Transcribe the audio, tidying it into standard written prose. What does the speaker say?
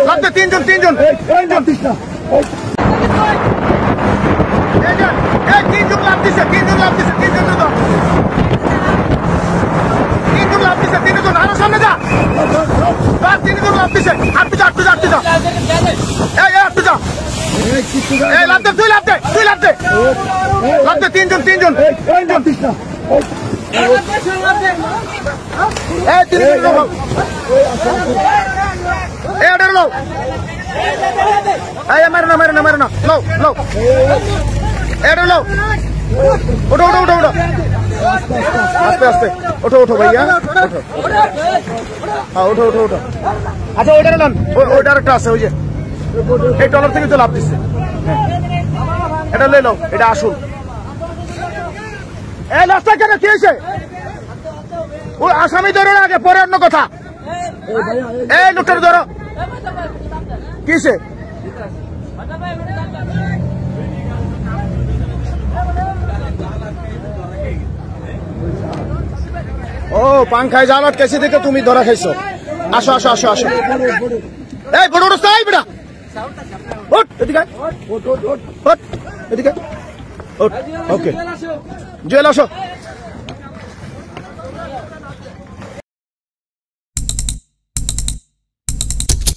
লাগতে তিনজন তিনজন তিনজন লাভ দিছে তিনজন লাভ দিছে তিনজন তিনজন লাভ দিছে তিনজন আরো সামনে যা তিনজন লাভ দিছে আটটু যা আটটু যা আটটু যা এই আটটু যা এই লাভ দে তুই লাভ দে তুই লাভ দে লাভ দে তিনজন তিনজন এই তিনজন লোক এই অর্ডার লো এই মারনা মারনা মারনা লো লো এডো লো ওঠো ওঠো ওঠো ওঠো আস্তে আস্তে ওঠো ওঠো ভাইয়া হ্যাঁ ওঠো ওঠো ওঠো আচ্ছা ওইটার লান ওইটার একটা আছে ওই যে এই টলার থেকে তো লাভ দিচ্ছে এটা লে লো এটা আসুন এই লাস্টটা কেন কি হয়েছে ওই আসামি ধরো আগে পরে অন্য কথা এই লোকটার ধরো কিসে ও পাংখায় জাল আটকাইছে দেখে তুমি ধরা খাইছো আসো আসো আসো আসো এই বড় বড় সাই বেটা ওঠ এদিকে ওঠ এদিকে ওঠ ওকে জেল আসো